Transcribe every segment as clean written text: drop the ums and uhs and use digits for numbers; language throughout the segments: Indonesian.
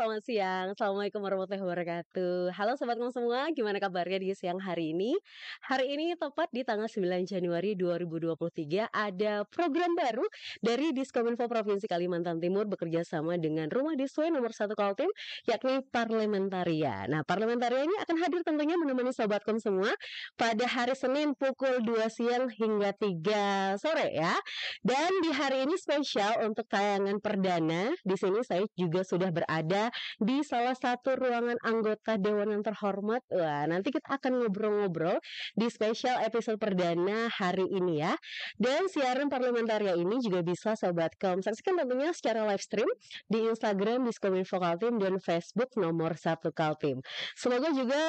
selamat siang. Assalamualaikum warahmatullahi wabarakatuh. Halo Sobat Ngom semua, gimana kabarnya di siang hari ini? Hari ini tepat di tanggal 9 Januari 2023 ada program baru dari Diskominfo Provinsi Kalimantan Timur bekerja sama dengan Rumah Diswe nomor 1 Kaltim, yakni Parlementaria. Nah, Parlementaria ini akan hadir tentunya menemani Sobatkom semua pada hari Senin pukul 2 siang hingga 3 sore ya. Dan di hari ini spesial untuk tayangan perdana, di sini saya juga sudah berada di salah satu ruangan anggota Dewan yang terhormat. Wah, nanti kita akan ngobrol-ngobrol di spesial episode perdana hari ini ya. Dan siaran Parlementaria ini juga bisa Sobatkom saksikan tentunya secara live stream di Instagram Diskominfo Kaltim dan Facebook nomor 1 Kaltim. Semoga juga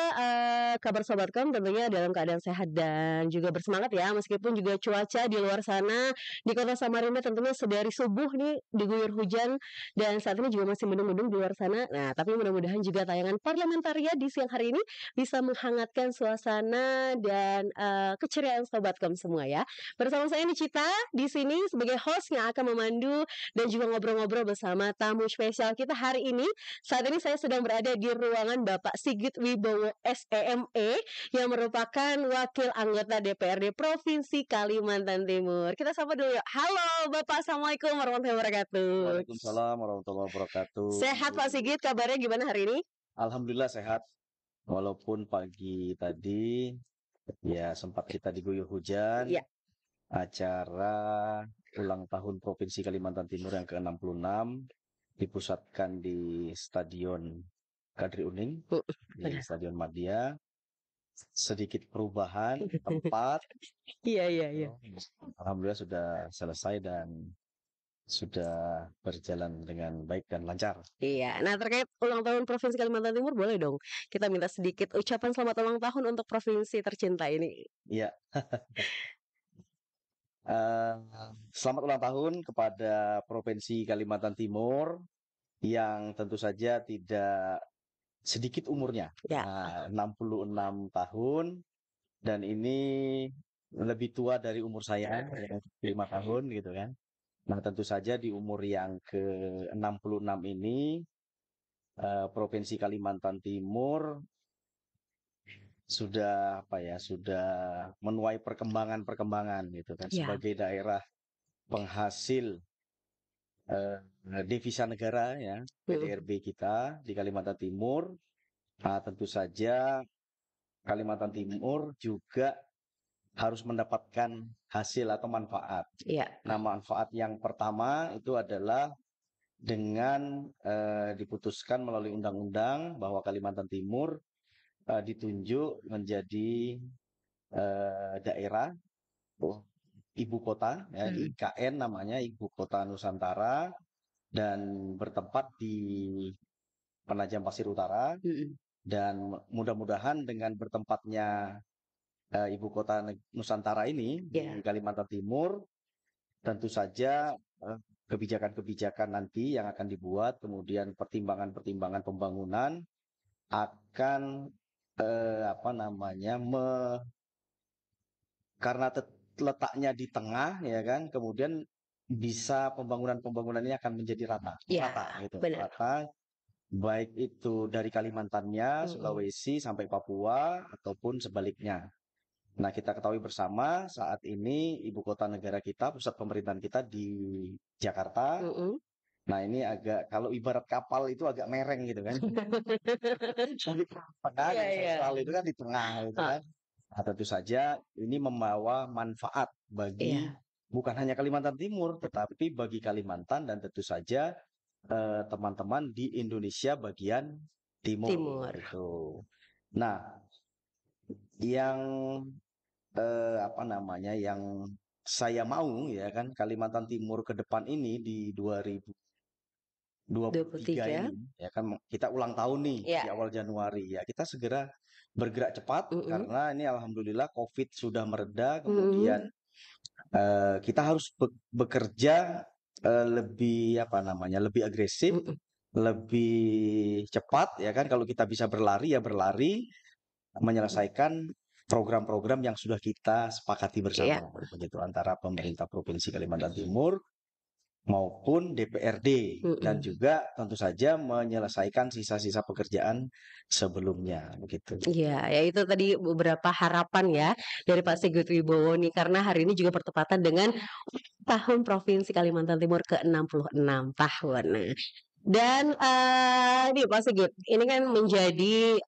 kabar Sobatkom tentunya dalam keadaan sehat dan juga bersemangat ya, meskipun juga cuaca di luar sana di kota Samarinda tentunya sedari subuh nih diguyur hujan dan saat ini juga masih mendung-mendung di luar sana. Nah, tapi mudah-mudahan juga tayangan Parlementaria di siang hari ini bisa menghangatkan suasana dan keceriaan Sobatkom semua ya. Bersama saya Nicita di sini sebagai host yang akan memandu dan juga ngobrol-ngobrol bersama tamu spesial kita hari ini. Saat ini saya sedang berada di ruangan Bapak Sigit Wibowo SEME yang merupakan wakil anggota DPRD Provinsi Kalimantan Timur. Kita sapa dulu yuk. Halo Bapak, Assalamualaikum warahmatullahi wabarakatuh. Waalaikumsalam warahmatullahi wabarakatuh. Sehat Pak Sigit, kabarnya gimana hari ini? Alhamdulillah sehat. Walaupun pagi tadi ya sempat kita diguyur hujan. Ya. Acara ulang tahun Provinsi Kalimantan Timur yang ke-66 dipusatkan di Stadion Kadri Uning di Stadion Madia. Sedikit perubahan tempat. Iya. Alhamdulillah sudah selesai dan sudah berjalan dengan baik dan lancar. Iya, nah terkait ulang tahun Provinsi Kalimantan Timur boleh dong kita minta sedikit ucapan selamat ulang tahun untuk provinsi tercinta ini. Iya. Selamat ulang tahun kepada Provinsi Kalimantan Timur yang tentu saja tidak sedikit umurnya. Ya. 66 tahun dan ini lebih tua dari umur saya, 5 tahun gitu kan. Nah, tentu saja di umur yang ke-66 ini Provinsi Kalimantan Timur sudah menuai perkembangan gitu kan Ya. sebagai daerah penghasil devisa negara ya, PDRB kita di Kalimantan Timur. Nah, tentu saja Kalimantan Timur juga harus mendapatkan hasil atau manfaat. Iya. Nah, manfaat yang pertama itu adalah dengan diputuskan melalui undang-undang bahwa Kalimantan Timur ditunjuk menjadi daerah ibu kota ya, IKN namanya, Ibu Kota Nusantara, dan bertempat di Penajam Pasir Utara. Dan mudah-mudahan dengan bertempatnya Ibu Kota Nusantara ini di Kalimantan Timur, tentu saja kebijakan-kebijakan nanti yang akan dibuat, kemudian pertimbangan-pertimbangan pembangunan akan karena letaknya di tengah ya kan, kemudian bisa pembangunan ini akan menjadi rata gitu. Rata, baik itu dari Kalimantannya, Sulawesi sampai Papua ataupun sebaliknya. Nah, kita ketahui bersama saat ini ibu kota negara kita, pusat pemerintahan kita di Jakarta. Nah, ini agak, kalau ibarat kapal itu agak mereng gitu kan. Di tengah, sentral itu kan di tengah gitu kan. Nah, tentu saja ini membawa manfaat bagi bukan hanya Kalimantan Timur, tetapi bagi Kalimantan dan tentu saja teman-teman di Indonesia bagian timur. Itu. Nah, yang yang saya mau ya kan, Kalimantan Timur ke depan ini di 2023 ini ya kan, kita ulang tahun nih di awal Januari ya, kita segera bergerak cepat karena ini alhamdulillah COVID sudah mereda, kemudian kita harus bekerja lebih lebih agresif, lebih cepat ya kan. Kalau kita bisa berlari ya berlari, menyelesaikan program-program yang sudah kita sepakati bersama begitu antara pemerintah Provinsi Kalimantan Timur maupun DPRD dan juga tentu saja menyelesaikan sisa-sisa pekerjaan sebelumnya begitu. Iya, ya itu tadi beberapa harapan ya dari Pak Sigit Wibowo nih karena hari ini juga bertepatan dengan tahun Provinsi Kalimantan Timur ke-66 tahun. Nah, dan nih Pak Sigit, ini kan menjadi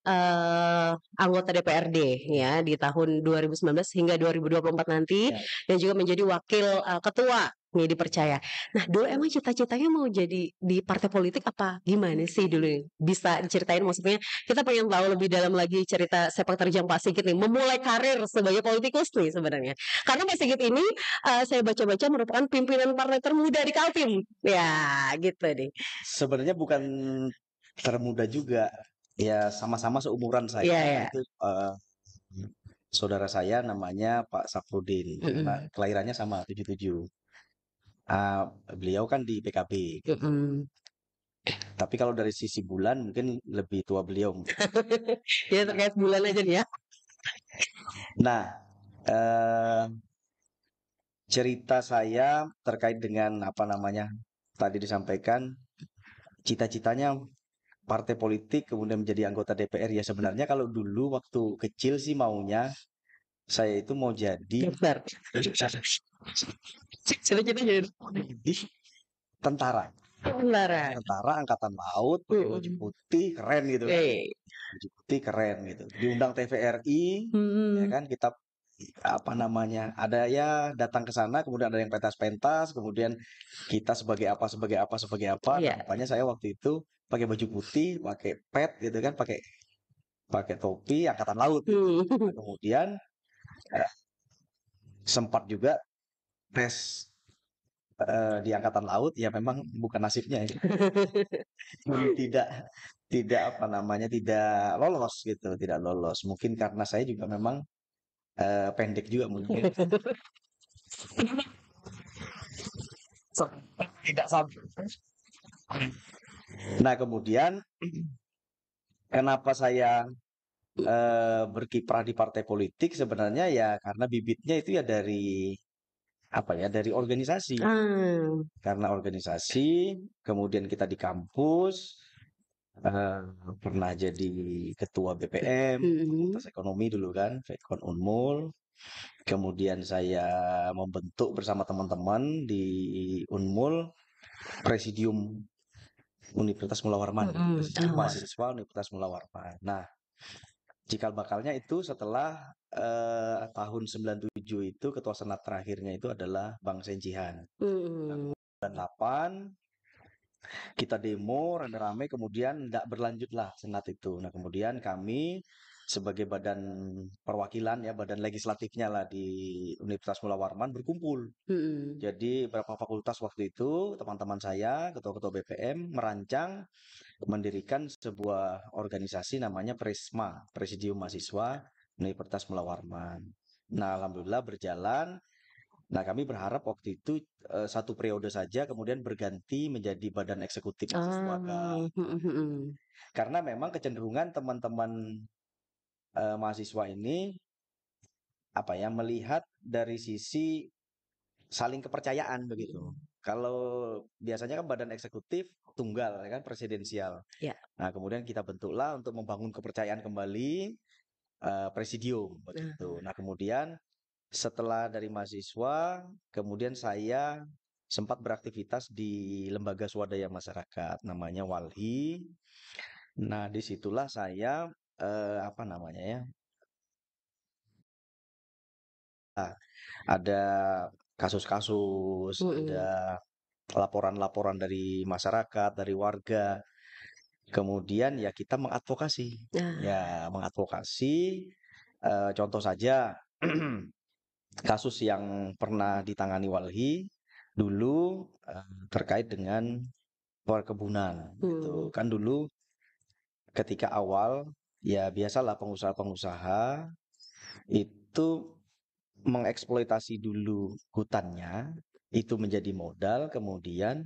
anggota DPRD ya di tahun 2019 hingga 2024 nanti, Ya. dan juga menjadi wakil ketua nih dipercaya. Nah, dulu emang cita-citanya mau jadi di partai politik apa gimana sih dulu? Bisa diceritain, maksudnya kita pengen tahu lebih dalam lagi cerita sepak terjang Pak Sigit nih, memulai karir sebagai politikus nih sebenarnya. Karena Pak Sigit ini saya baca-baca merupakan pimpinan partai termuda di Kaltim. Ya, gitu nih. Sebenarnya bukan termuda juga, ya sama-sama seumuran Iya, saya. ya. Itu saudara saya namanya Pak Safrudin, karena kelahirannya sama 77. Beliau kan di PKB. Tapi kalau dari sisi bulan mungkin lebih tua beliau. Ya terkait bulan aja nih ya. Nah, eh, cerita saya terkait dengan apa namanya tadi disampaikan cita-citanya partai politik kemudian menjadi anggota DPR, ya sebenarnya kalau dulu waktu kecil sih maunya saya itu mau jadi Dokter. Cita-cita jadi tentara. tentara. Tentara angkatan laut pakai baju putih keren gitu kan. Baju putih keren gitu. Diundang TVRI ya kan, kita apa namanya ada ya datang ke sana, kemudian ada yang pentas-pentas, kemudian kita sebagai apa sebagai apa sebagai apa. Nah, rupanya saya waktu itu pakai baju putih, pakai pet gitu kan, pakai pakai topi angkatan laut. Nah, kemudian sempat juga tes di angkatan laut, ya memang bukan nasibnya ya. tidak tidak apa namanya tidak lolos gitu, tidak lolos. Mungkin karena saya juga memang pendek juga mungkin. Tidak sampai. Nah, kemudian kenapa saya berkiprah di partai politik sebenarnya ya karena bibitnya itu ya dari apa ya, dari organisasi. Karena organisasi, kemudian kita di kampus pernah jadi ketua BPM, Fakultas Ekonomi dulu kan, Fekon Unmul. Kemudian saya membentuk bersama teman-teman di Unmul Presidium Universitas Mula Warman, Presidium Mahasiswa Universitas Mula Warman. Nah, cikal bakalnya itu setelah tahun 97 itu ketua senat terakhirnya itu adalah Bang Senjihan. 98 kita demo rame-rame, kemudian tidak berlanjutlah senat itu. Nah, kemudian kami sebagai badan perwakilan ya, badan legislatifnya lah di Universitas Mula Warman berkumpul. Jadi beberapa fakultas waktu itu teman-teman saya, ketua-ketua BPM merancang mendirikan sebuah organisasi namanya Presma, Presidium Mahasiswa Universitas Mula Warman. Nah, alhamdulillah berjalan. Nah, kami berharap waktu itu 1 periode saja, kemudian berganti menjadi badan eksekutif mahasiswa kan. Karena memang kecenderungan teman-teman mahasiswa ini apa ya, melihat dari sisi saling kepercayaan begitu. Kalau biasanya kan badan eksekutif tunggal ya kan, presidensial. Nah, kemudian kita bentuklah untuk membangun kepercayaan kembali presidium begitu. Nah, kemudian setelah dari mahasiswa, kemudian saya sempat beraktivitas di lembaga swadaya masyarakat namanya Walhi. Nah, disitulah saya apa namanya ya, ada kasus-kasus, ada laporan-laporan dari masyarakat, dari warga. Kemudian ya kita mengadvokasi, ya mengadvokasi. Contoh saja kasus yang pernah ditangani Walhi dulu terkait dengan perkebunan. Gitu. Kan dulu ketika awal ya biasalah pengusaha-pengusaha itu mengeksploitasi dulu hutannya itu menjadi modal, kemudian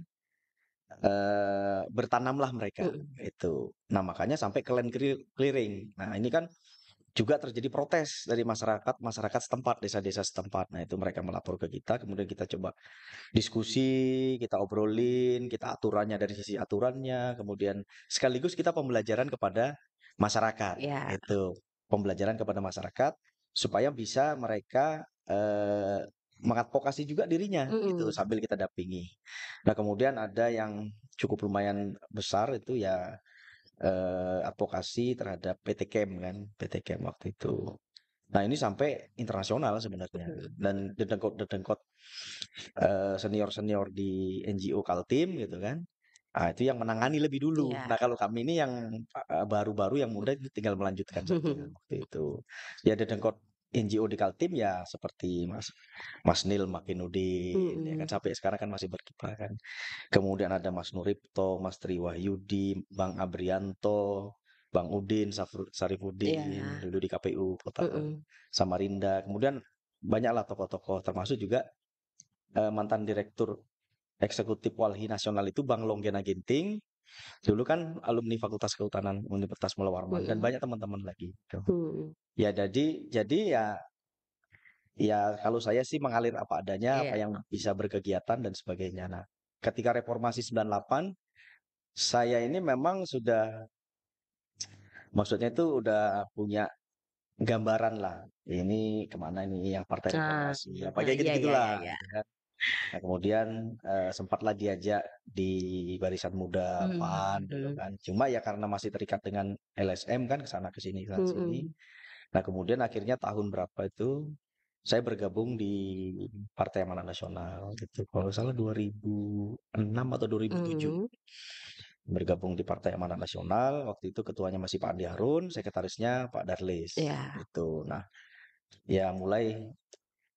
bertanamlah mereka itu. Nah, makanya sampai ke land clearing. Nah, ini kan juga terjadi protes dari masyarakat setempat, desa-desa setempat. Nah, itu mereka melapor ke kita, kemudian kita coba diskusi, kita obrolin, kita aturannya dari sisi aturannya, kemudian sekaligus kita pembelajaran kepada masyarakat, Ya. itu. Pembelajaran kepada masyarakat supaya bisa mereka mengadvokasi juga dirinya, gitu, sambil kita dampingi. Nah, kemudian ada yang cukup lumayan besar itu ya advokasi terhadap PT Kem kan, PT Kem waktu itu. Nah, ini sampai internasional sebenarnya dan dedengkot senior-senior di NGO Kaltim gitu kan. Nah, itu yang menangani lebih dulu. Iya. Nah, kalau kami ini yang baru-baru yang muda itu tinggal melanjutkan saja waktu itu. Ya dedengkot NGO di Kaltim ya seperti Mas Nil Makinudin ya kan sampai sekarang kan masih berkiprah kan. Kemudian ada Mas Nuripto, Mas Triwahyudi, Bang Abrianto, Bang Udin, Sarifudin, Iya. dulu di KPU Kota Samarinda. Kemudian banyaklah tokoh-tokoh, termasuk juga mantan direktur eksekutif Walhi Nasional itu Bang Longgena Ginting. Dulu kan alumni Fakultas Kehutanan Universitas Mula Warman dan banyak teman-teman lagi. Gitu. Ya jadi ya kalau saya sih mengalir apa adanya, apa yang bisa berkegiatan dan sebagainya. Nah, ketika reformasi 98 saya ini memang sudah, maksudnya itu udah punya gambaran lah. Ini kemana ini yang partai reformasi, apa kayak gitu-gitulah. Gitu kan. Nah, kemudian sempatlah diajak di Barisan Muda PAN, gitu kan. Cuma ya karena masih terikat dengan LSM kan kesana kesini kesana sini. Nah, kemudian akhirnya tahun berapa itu saya bergabung di Partai Amanat Nasional gitu. Kalau salah 2006 atau 2007. Bergabung di Partai Amanat Nasional. Waktu itu ketuanya masih Pak Andi Harun, sekretarisnya Pak Darlis. Itu. Nah, ya mulai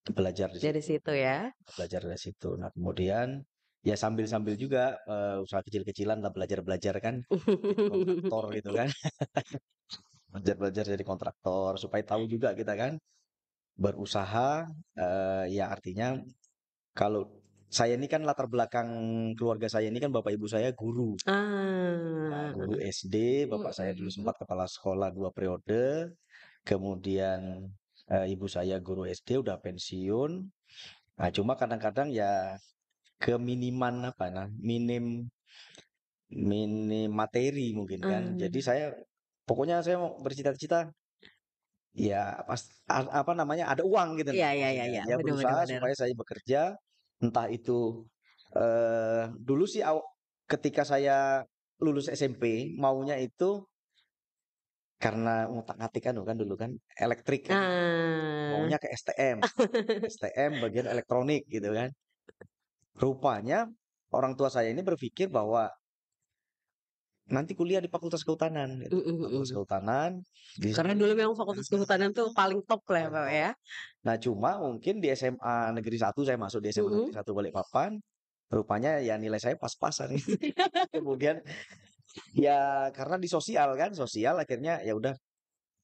belajar di Dari situ. situ ya. Belajar dari situ. Nah, kemudian ya sambil-sambil juga usaha kecil-kecilan lah belajar-belajar kan jadi kontraktor gitu kan. Belajar-belajar jadi kontraktor supaya tahu juga kita kan berusaha ya artinya kalau saya ini kan latar belakang keluarga saya ini kan bapak ibu saya guru. Nah, guru SD, bapak saya dulu sempat kepala sekolah 2 periode. Kemudian ibu saya guru SD udah pensiun. Nah, cuma kadang-kadang ya keminiman apa nah, minim materi mungkin kan. Jadi saya pokoknya saya mau bercita-cita ya apa namanya ada uang gitu Iya, loh iya, iya, maksudnya. iya. Ya Benar, benar, berusaha benar. supaya saya bekerja entah itu dulu sih ketika saya lulus SMP maunya itu karena ngutak-ngatik kan dulu kan elektrik kan maunya ke STM bagian elektronik gitu kan. Rupanya orang tua saya ini berpikir bahwa nanti kuliah di Fakultas Kehutanan gitu. Fakultas Kehutanan Karena dulu memang Fakultas Kehutanan tuh paling top lah ya, Pak ya. Nah, cuma mungkin di SMA Negeri 1 saya masuk di SMA Negeri 1 Balikpapan, rupanya ya nilai saya pas-pasan. Kemudian ya karena di sosial kan, sosial akhirnya ya udah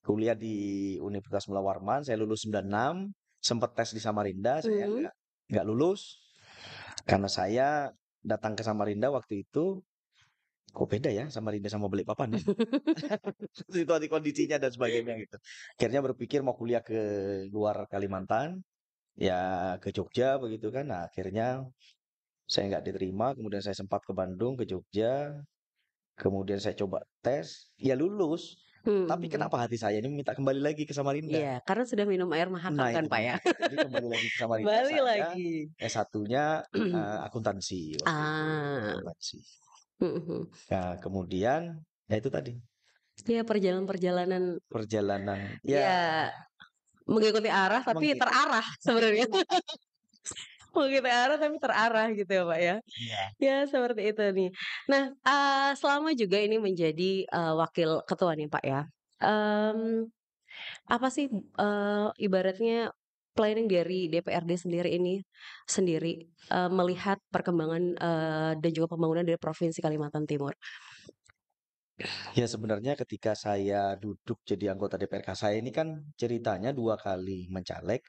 kuliah di Universitas Mula Warman, saya lulus 96, sempat tes di Samarinda, saya nggak lulus karena saya datang ke Samarinda waktu itu kok beda ya Samarinda sama Balikpapan ya. Situasi kondisinya dan sebagainya gitu. Akhirnya berpikir mau kuliah ke luar Kalimantan, ya ke Jogja begitu kan. Nah, akhirnya saya nggak diterima, kemudian saya sempat ke Bandung, ke Jogja, kemudian saya coba tes, ya lulus. Tapi kenapa hati saya ini minta kembali lagi ke Samarinda? Iya, karena sudah minum air mahakam Nah, kan, itu Pak ya. dia. Jadi kembali lagi ke Samarinda, Kembali saya lagi. S1-nya akuntansi waktu itu. Ah. Akuntansi. Nah, kemudian ya itu tadi Ya perjalanan-perjalanan perjalanan ya ya mengikuti arah tapi mengikuti. terarah sebenarnya. Mengikuti arah tapi terarah gitu ya, Pak ya. Iya. Ya seperti itu nih. Nah, selama juga ini menjadi wakil ketua nih Pak ya. Mmm, apa sih ibaratnya planning dari DPRD sendiri melihat perkembangan dan juga pembangunan dari Provinsi Kalimantan Timur? Ya sebenarnya ketika saya duduk jadi anggota DPRK saya ini kan ceritanya 2 kali mencalek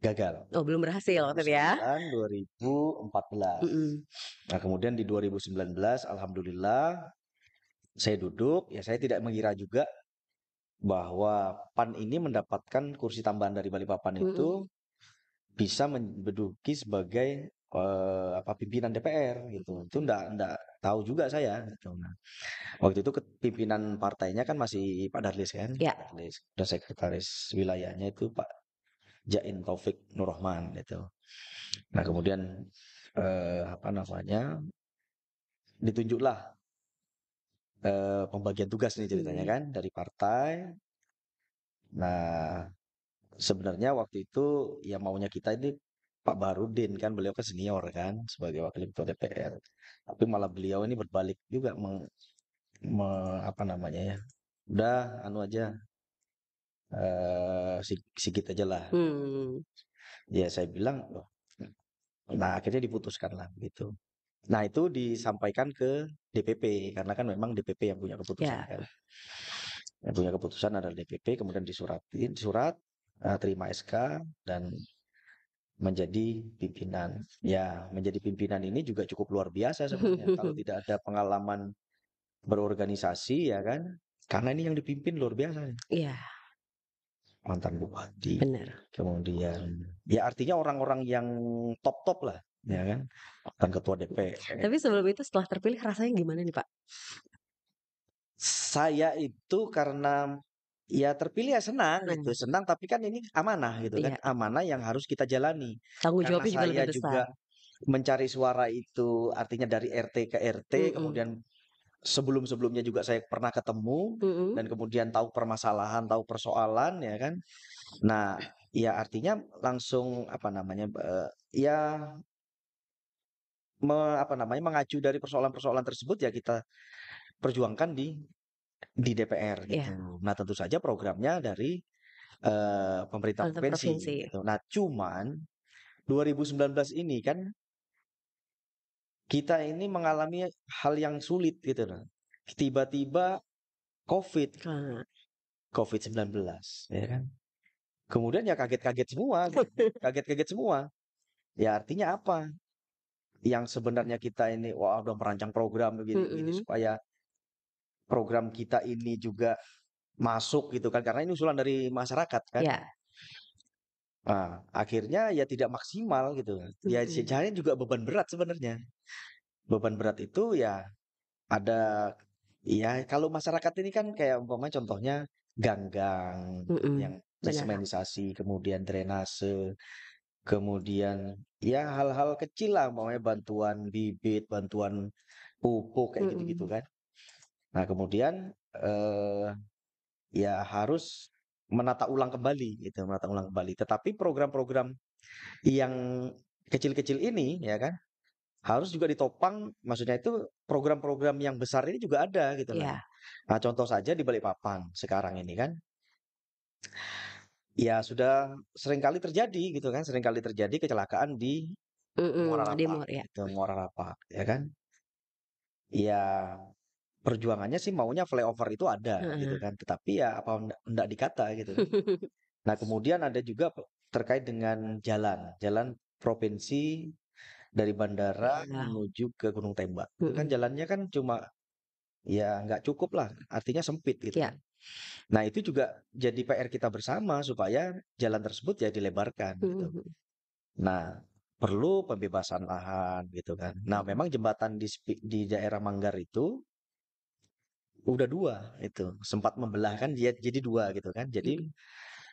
gagal. Oh belum berhasil waktu itu ya? 2009, 2014. Nah, kemudian di 2019 alhamdulillah saya duduk, ya saya tidak mengira juga bahwa PAN ini mendapatkan kursi tambahan dari Balikpapan itu bisa menduduki sebagai pimpinan DPR gitu. Itu enggak tahu juga saya gitu. Nah, waktu itu pimpinan partainya kan masih Pak Darlis kan, Ya. Pak Darlis. Dan sekretaris wilayahnya itu Pak Jain Taufik Nurrahman gitu. Nah, kemudian ditunjuklah pembagian tugas nih ceritanya kan dari partai. Nah, sebenarnya waktu itu ya maunya kita ini Pak Barudin kan, beliau kan senior kan sebagai wakil ketua DPR. Tapi malah beliau ini berbalik juga udah anu aja sikit aja lah. Ya saya bilang, nah akhirnya diputuskan lah gitu. Nah itu disampaikan ke DPP karena kan memang DPP yang punya keputusan kan. Yang punya keputusan adalah DPP, kemudian surat terima SK dan menjadi pimpinan. Ya, menjadi pimpinan ini juga cukup luar biasa sebenarnya. Kalau tidak ada pengalaman berorganisasi ya kan, karena ini yang dipimpin luar biasa. Iya. Mantan bupati. Benar. Kemudian ya artinya orang-orang yang top-top lah, ya kan. Mantan ketua DPR. Tapi sebelum itu setelah terpilih rasanya gimana nih Pak? Saya itu karena ya terpilih ya senang gitu, senang tapi kan ini amanah gitu kan, amanah yang harus kita jalani. Tanggung Karena jawabnya juga saya lebih besar. juga mencari suara itu artinya dari RT ke RT, kemudian sebelum-sebelumnya juga saya pernah ketemu dan kemudian tahu permasalahan, tahu persoalan ya kan. Nah, ya artinya langsung mengacu dari persoalan-persoalan tersebut ya kita perjuangkan di DPR gitu. Nah, tentu saja programnya dari pemerintah provinsi gitu. Nah, cuman 2019 ini kan kita ini mengalami hal yang sulit gitu loh. Tiba-tiba COVID-19 ya kan. Kemudian ya kaget-kaget semua, kaget-kaget semua. Ya artinya apa? Yang sebenarnya kita ini udah merancang program begini supaya program kita ini juga masuk gitu kan, karena ini usulan dari masyarakat kan. Nah, akhirnya ya tidak maksimal gitu. Ya sejarahnya juga beban berat sebenarnya. Beban berat itu ya ada ya kalau masyarakat ini kan kayak umpamanya contohnya ganggang yang semenisasi, kemudian drainase, kemudian ya hal-hal kecil lah, umpamanya bantuan bibit, bantuan pupuk kayak gitu-gitu kan. Nah, kemudian ya harus menata ulang kembali gitu, menata ulang kembali. Tetapi program-program yang kecil-kecil ini ya kan harus juga ditopang, maksudnya itu program-program yang besar ini juga ada gitu lah. Nah, contoh saja di Balikpapan sekarang ini kan ya sudah seringkali terjadi gitu kan, seringkali terjadi kecelakaan di Muara Rapak gitu, Muara Rapak ya kan. Ya perjuangannya sih maunya flyover itu ada gitu kan, tetapi ya apa enggak dikata gitu kan. Nah, kemudian ada juga terkait dengan jalan provinsi dari bandara menuju ke Gunung Tembak. Itu kan jalannya kan cuma ya nggak cukup lah, artinya sempit gitu kan. Nah, itu juga jadi PR kita bersama supaya jalan tersebut ya dilebarkan gitu. Nah, perlu pembebasan lahan gitu kan. Nah, memang jembatan di daerah Manggar itu udah dua itu, sempat membelah kan dia jadi dua gitu kan. Jadi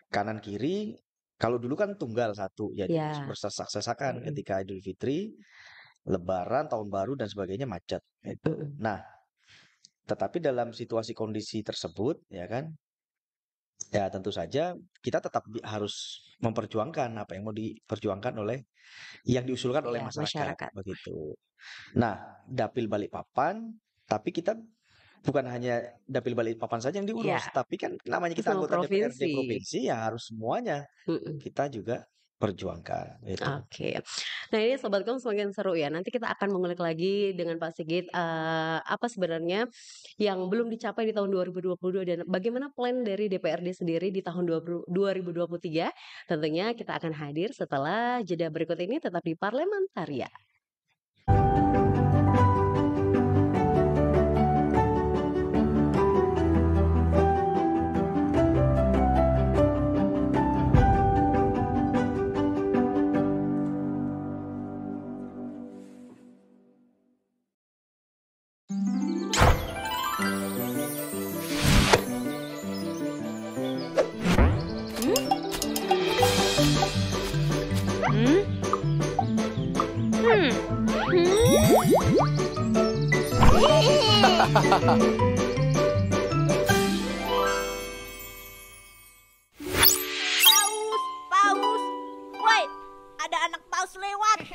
kanan kiri, kalau dulu kan tunggal satu, jadi bersesak-sesakan ketika Idul Fitri, Lebaran, Tahun Baru dan sebagainya macet gitu. Nah, tetapi dalam situasi kondisi tersebut ya kan, ya tentu saja kita tetap harus memperjuangkan apa yang mau diperjuangkan yang diusulkan oleh masyarakat begitu. Nah, Dapil Balikpapan, tapi kita bukan hanya Dapil Balikpapan saja yang diurus, tapi kan namanya kita anggota DPRD provinsi ya harus semuanya kita juga perjuangkan gitu. Oke. Nah, ini Sobatkom semakin seru ya. Nanti kita akan mengulik lagi dengan Pak Sigit apa sebenarnya yang belum dicapai di tahun 2022 dan bagaimana plan dari DPRD sendiri di tahun 2023. Tentunya kita akan hadir setelah jeda berikut ini, tetap di Parlementarya. Paus. Woi, ada anak paus lewat.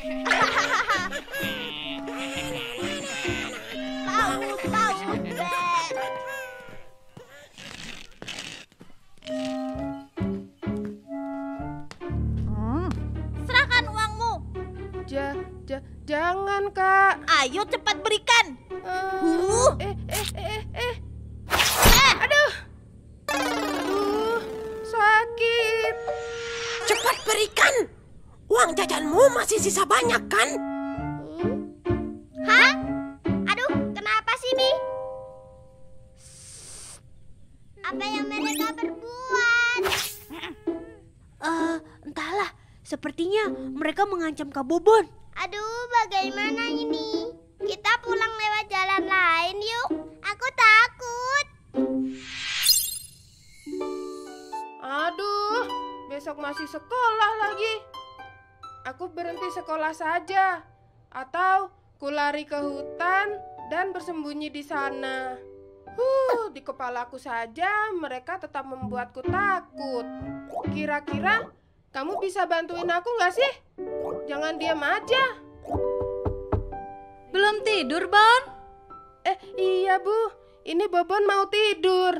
Paus. Serahkan uangmu. Jangan, Kak. Ayo cepat berikan. Aduh, sakit. Cepat berikan. Uang jajanmu masih sisa banyak kan? Hah? Aduh, kenapa sih, Bi? Apa yang mereka berbuat? Entahlah. Sepertinya mereka mengancam Kak Bobon. Aduh, bagaimana ini? Kita pulang lewat jalan lain yuk. Aku takut. Aduh, besok masih sekolah lagi. Aku berhenti sekolah saja. Atau kulari ke hutan dan bersembunyi di sana. Di kepalaku saja mereka tetap membuatku takut. Kira-kira kamu bisa bantuin aku nggak sih? Jangan diam aja. Belum tidur, Bon? Iya, Bu. Ini Bobon mau tidur.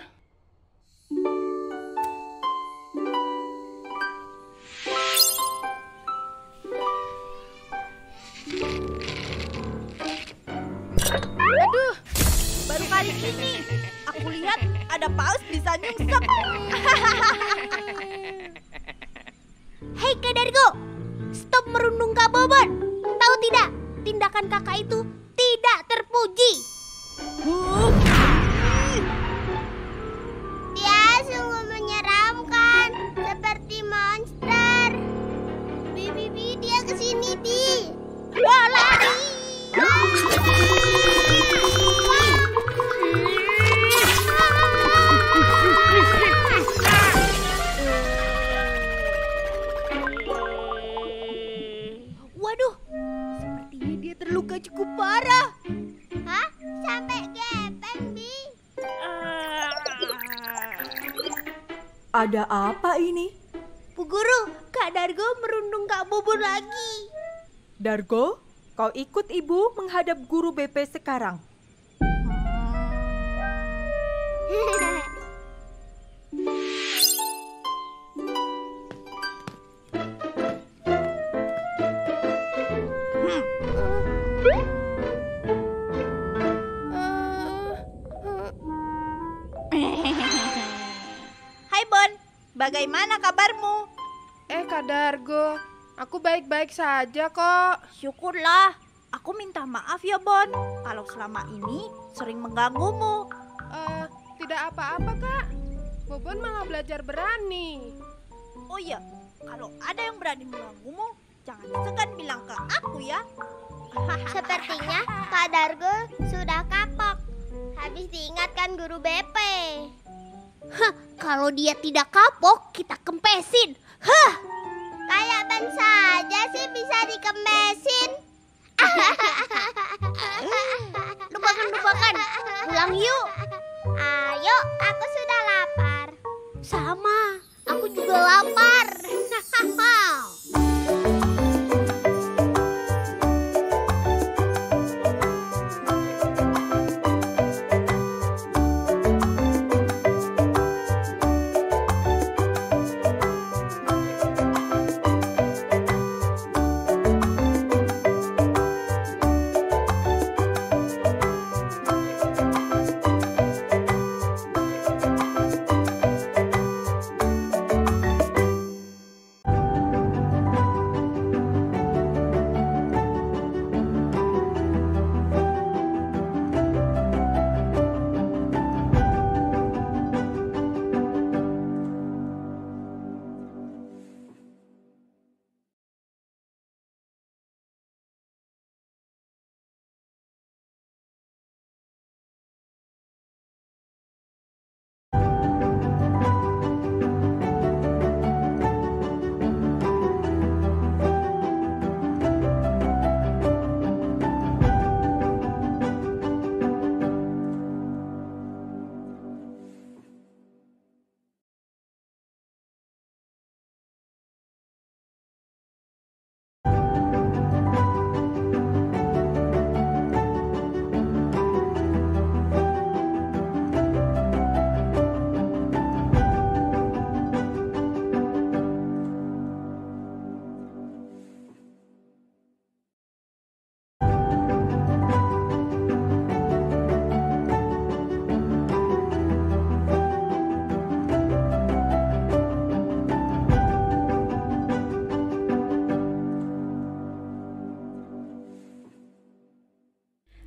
Aduh, baru kali ini aku lihat ada paus bisa nyungsep. Hei Kak Dargo, stop merundung Kak Bobon. Tahu tidak, tindakan kakak itu tidak terpuji. Dia sungguh menyeramkan, seperti monster. Bibi, dia kesini, Di. Wah, lari. Waduh, sepertinya dia terluka cukup parah. Hah? Sampai gepeng, Bi? Ada apa ini? Bu Guru, Kak Dargo merundung Kak Bobon lagi. Dargo, kau ikut ibu menghadap guru BP sekarang. Hai Bon, bagaimana kabarmu? Kak Dargo, aku baik-baik saja kok. Syukurlah, aku minta maaf ya Bon, kalau selama ini sering mengganggumu. Tidak apa-apa Kak, Bobon malah belajar berani. Oh iya, kalau ada yang berani mengganggumu, jangan segan bilang ke aku ya. Sepertinya Kak Dargo sudah kapok, habis diingatkan guru BP. Kalau dia tidak kapok, kita kempesin. Kayak ban saja sih bisa dikempesin. Lupakan, pulang yuk. Ayo, aku sudah lapar. Sama, aku juga lapar.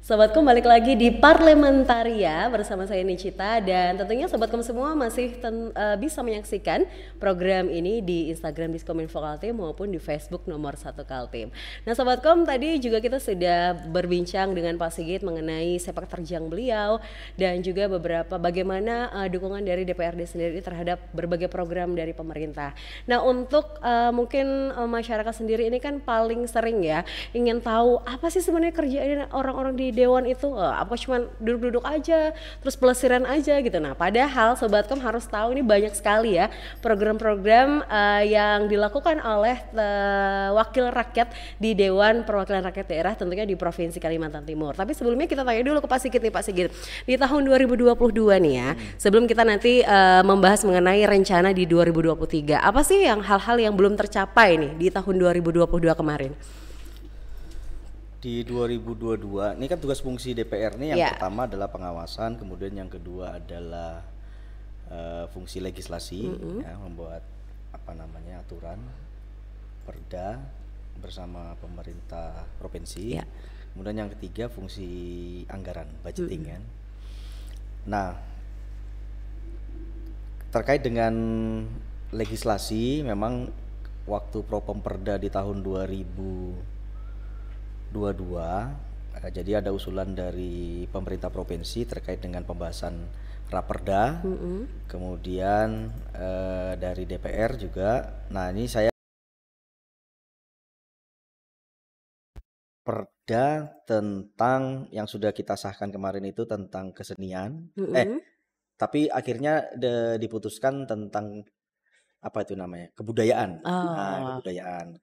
Sobatkom balik lagi di Parlementaria bersama saya Nicita dan tentunya Sobatkom semua masih bisa menyaksikan program ini di Instagram Diskominfo Kaltim maupun di Facebook Nomor 1 Kaltim. Nah Sobatkom, tadi juga kita sudah berbincang dengan Pak Sigit mengenai sepak terjang beliau dan juga beberapa bagaimana dukungan dari DPRD sendiri terhadap berbagai program dari pemerintah. Nah untuk mungkin masyarakat sendiri ini kan paling sering ya ingin tahu apa sih sebenarnya kerjaan orang-orang di dewan itu, apa cuman duduk-duduk aja terus pelesiran aja gitu. Nah padahal Sobatkom harus tahu ini banyak sekali ya program-program yang dilakukan oleh wakil rakyat di Dewan Perwakilan Rakyat Daerah tentunya di Provinsi Kalimantan Timur. Tapi sebelumnya kita tanya dulu ke Pak Sigit nih, Pak Sigit, di tahun 2022 nih ya, sebelum kita nanti membahas mengenai rencana di 2023, apa sih yang hal-hal yang belum tercapai nih di tahun 2022 kemarin? Di 2022 ini kan tugas fungsi DPR nih yang pertama adalah pengawasan, kemudian yang kedua adalah fungsi legislasi, ya, membuat aturan, perda bersama pemerintah provinsi. Kemudian yang ketiga fungsi anggaran, budgeting kan. Nah, terkait dengan legislasi memang waktu Propemperda di tahun 2022 jadi ada usulan dari pemerintah provinsi terkait dengan pembahasan raperda, kemudian dari DPR juga. Nah ini saya perda tentang yang sudah kita sahkan kemarin itu tentang kesenian, tapi akhirnya diputuskan tentang apa itu namanya, kebudayaan. Nah, kebudayaan.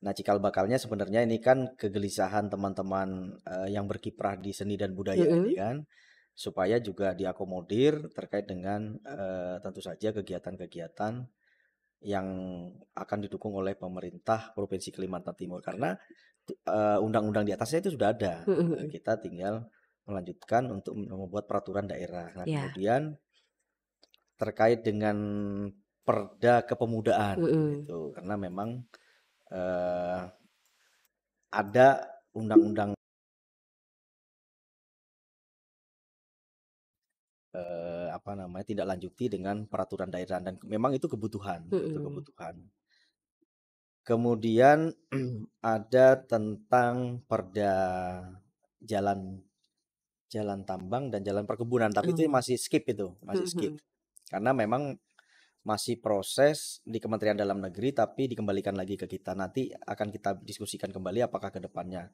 Nah, cikal bakalnya sebenarnya ini kan kegelisahan teman-teman yang berkiprah di seni dan budaya ini kan, supaya juga diakomodir terkait dengan tentu saja kegiatan-kegiatan yang akan didukung oleh pemerintah Provinsi Kalimantan Timur, karena undang-undang di atasnya itu sudah ada. Kita tinggal melanjutkan untuk membuat peraturan daerah. Nah, kemudian terkait dengan perda kepemudaan gitu, karena memang ada undang-undang tindak lanjuti dengan peraturan daerah dan memang itu kebutuhan, Kemudian ada tentang perda jalan tambang dan jalan perkebunan, tapi itu masih skip karena memang masih proses di Kementerian Dalam Negeri, tapi dikembalikan lagi ke kita. Nanti akan kita diskusikan kembali apakah ke depannya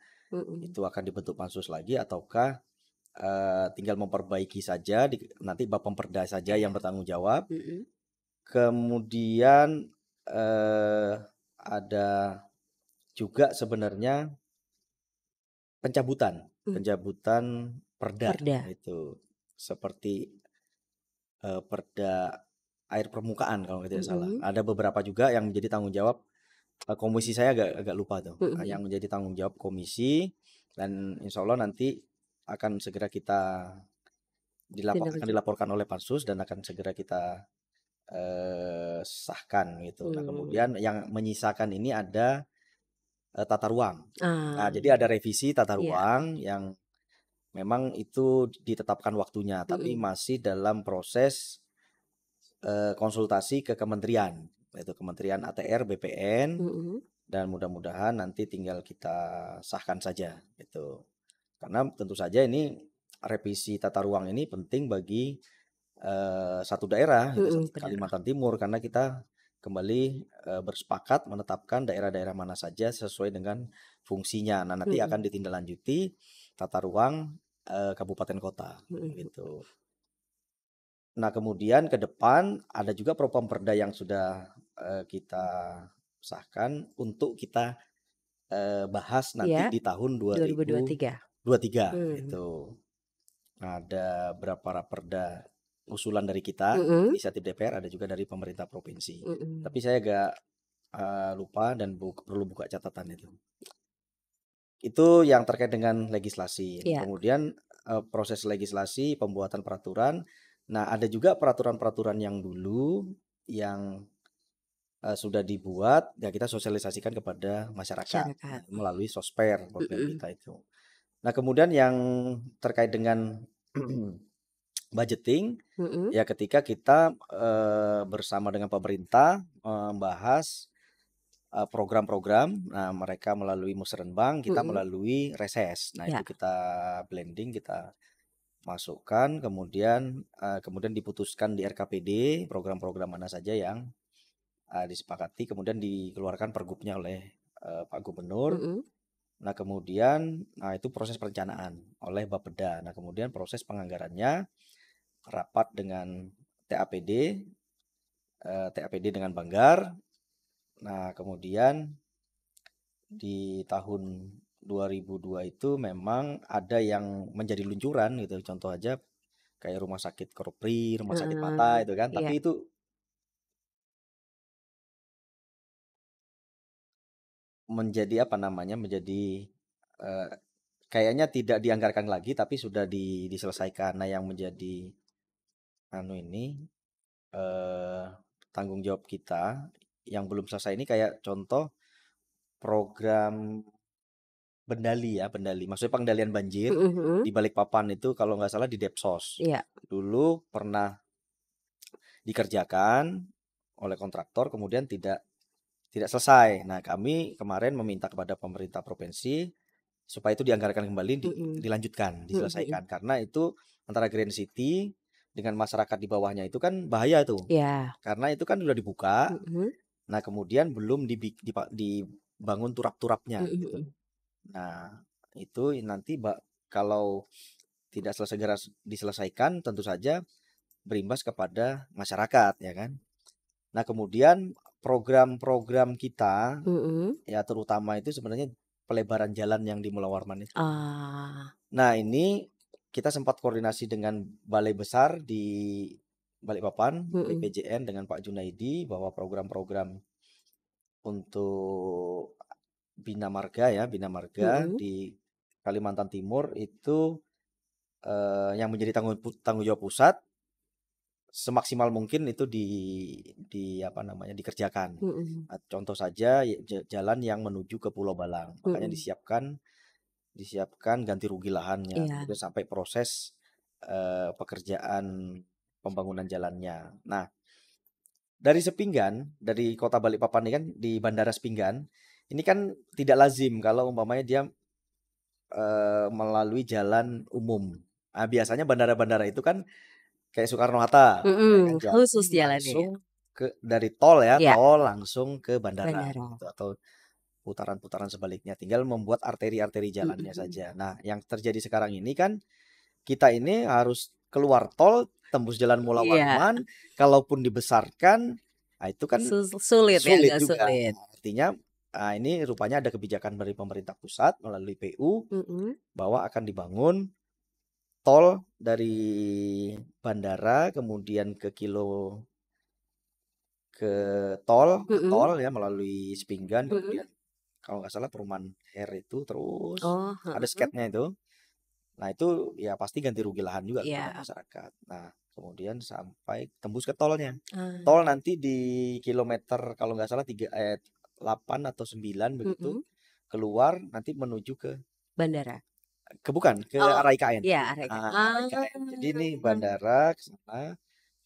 itu akan dibentuk pansus lagi ataukah tinggal memperbaiki saja, nanti Bapemperda saja yang bertanggung jawab. Kemudian ada juga sebenarnya pencabutan perda. Itu seperti perda air permukaan kalau tidak salah. Ada beberapa juga yang menjadi tanggung jawab komisi, saya agak lupa tuh, yang menjadi tanggung jawab komisi, dan insya Allah nanti akan segera kita dilaporkan oleh Pansus dan akan segera kita sahkan gitu. Nah, kemudian yang menyisakan ini ada tata ruang. Nah, jadi ada revisi tata ruang yang memang itu ditetapkan waktunya, tapi masih dalam proses konsultasi ke kementerian, yaitu Kementerian ATR, BPN, dan mudah-mudahan nanti tinggal kita sahkan saja gitu. Karena tentu saja ini revisi tata ruang ini penting bagi satu daerah, Kalimantan Timur, karena kita kembali bersepakat menetapkan daerah-daerah mana saja sesuai dengan fungsinya. Nah, nanti akan ditindaklanjuti tata ruang kabupaten kota gitu. Nah, kemudian ke depan ada juga Propemperda yang sudah kita sahkan untuk kita bahas nanti di tahun 2023 gitu. Ada berapa raperda usulan dari kita, inisiatif DPR, ada juga dari pemerintah provinsi. Tapi saya agak lupa dan perlu buka catatan itu. Itu yang terkait dengan legislasi. Kemudian proses legislasi, pembuatan peraturan. Nah, ada juga peraturan-peraturan yang dulu yang sudah dibuat, ya kita sosialisasikan kepada masyarakat melalui sosper program kita itu. Nah, kemudian yang terkait dengan budgeting, ya ketika kita bersama dengan pemerintah membahas program-program, nah mereka melalui musrenbang, kita melalui reses. Nah, itu kita blending, kita masukkan, kemudian diputuskan di RKPD program-program mana saja yang disepakati, kemudian dikeluarkan pergubnya oleh Pak Gubernur. Nah, kemudian itu proses perencanaan oleh Bapeda. Nah, kemudian proses penganggarannya rapat dengan TAPD dengan Banggar. Nah, kemudian di tahun 2002 itu memang ada yang menjadi luncuran gitu. Contoh aja kayak rumah sakit Korpri, rumah sakit mata itu kan. Tapi itu menjadi menjadi kayaknya tidak dianggarkan lagi, tapi sudah diselesaikan. Nah, yang menjadi tanggung jawab kita yang belum selesai ini kayak contoh program Bendali. Maksudnya pengendalian banjir di Balikpapan itu kalau nggak salah di Depsos. Dulu pernah dikerjakan oleh kontraktor, kemudian tidak selesai. Nah, kami kemarin meminta kepada pemerintah provinsi supaya itu dianggarkan kembali, dilanjutkan, diselesaikan. Karena itu antara Grand City dengan masyarakat di bawahnya itu kan bahaya tuh. Karena itu kan sudah dibuka. Nah, kemudian belum dibangun turap-turapnya gitu. Nah, itu nanti kalau tidak segera diselesaikan tentu saja berimbas kepada masyarakat, ya kan. Nah, kemudian program-program kita ya terutama itu sebenarnya pelebaran jalan yang di Mula Warman itu. Nah, ini kita sempat koordinasi dengan Balai Besar di Balikpapan, BPJN dengan Pak Junaidi, bahwa program-program untuk Bina Marga di Kalimantan Timur itu yang menjadi tanggung jawab pusat semaksimal mungkin itu dikerjakan. Nah, contoh saja jalan yang menuju ke Pulau Balang, makanya disiapkan ganti rugi lahannya, kemudian sampai proses pekerjaan pembangunan jalannya. Nah, dari Sepinggan, dari kota Balikpapan ini kan di Bandara Sepinggan, ini kan tidak lazim kalau umpamanya dia melalui jalan umum. Nah, biasanya bandara-bandara itu kan kayak Soekarno-Hatta, khusus jalannya langsung dari tol tol langsung ke bandara. Gitu, atau putaran-putaran sebaliknya, tinggal membuat arteri-arteri jalannya saja. Nah, yang terjadi sekarang ini kan kita ini harus keluar tol, tembus jalan Mula Warman, kalaupun dibesarkan, itu kan sulit juga. Artinya ini rupanya ada kebijakan dari pemerintah pusat melalui PU bahwa akan dibangun tol dari bandara kemudian ke tol ya melalui Sepinggan, kemudian kalau nggak salah perumahan Hair itu terus ada sketnya itu. Nah, itu ya pasti ganti rugi lahan juga kepada masyarakat. Nah, kemudian sampai tembus ke tolnya. Tol nanti di kilometer kalau nggak salah 8 atau 9 begitu keluar nanti menuju ke bandara. Ke arah IKN. Iya, arah IKN. Jadi ini bandara ke sana.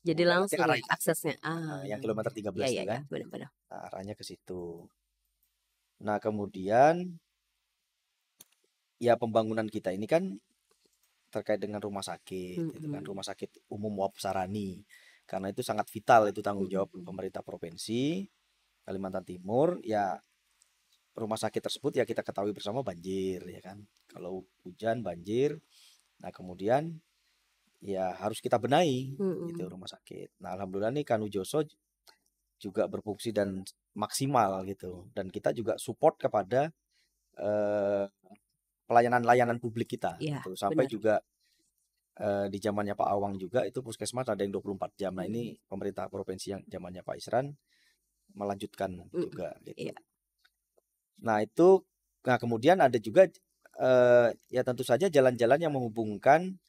Jadi langsung arah aksesnya. Yang kilometer 13 itu kan. Benar-benar. Nah, arahnya ke situ. Nah, kemudian ya pembangunan kita ini kan terkait dengan rumah sakit, gitu kan, rumah sakit umum Wab Sarani. Karena itu sangat vital, itu tanggung jawab pemerintah provinsi Kalimantan Timur. Ya rumah sakit tersebut ya kita ketahui bersama banjir, ya kan. Kalau hujan banjir. Nah, kemudian ya harus kita benahi gitu rumah sakit. Nah, alhamdulillah nih Kanu Joso juga berfungsi dan maksimal gitu. Dan kita juga support kepada pelayanan publik kita gitu. Sampai benar. Juga di zamannya Pak Awang juga itu puskesmas ada yang 24 jam. Nah, ini pemerintah provinsi yang zamannya Pak Isran melanjutkan juga gitu. Nah, kemudian ada juga ya tentu saja jalan-jalan yang menghubungkan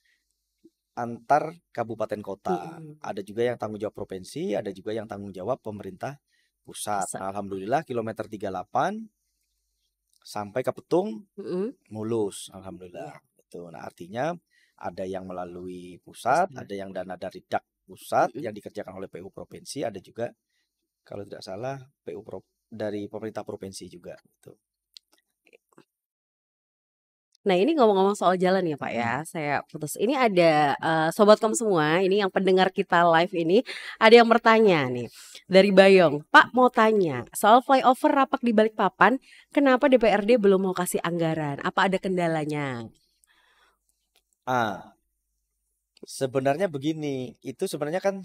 antar kabupaten kota. Ada juga yang tanggung jawab provinsi, ada juga yang tanggung jawab pemerintah pusat. Nah, alhamdulillah kilometer 38 sampai ke petung Mhm. mulus, Iya. alhamdulillah. Itu. Nah, artinya ada yang melalui pusat, Pusat. ada yang dana dari DAK pusat Mhm. yang dikerjakan oleh PU provinsi, ada juga kalau tidak salah dari pemerintah provinsi juga. Gitu. Nah, ini ngomong-ngomong soal jalan ya, Pak, ya, saya putus. Ini ada, sobatkom semua, ini yang pendengar kita live ini, ada yang bertanya nih, dari Bayong. "Pak, mau tanya, soal flyover Rapak di Balikpapan, kenapa DPRD belum mau kasih anggaran? Apa ada kendalanya?" Sebenarnya begini, itu sebenarnya kan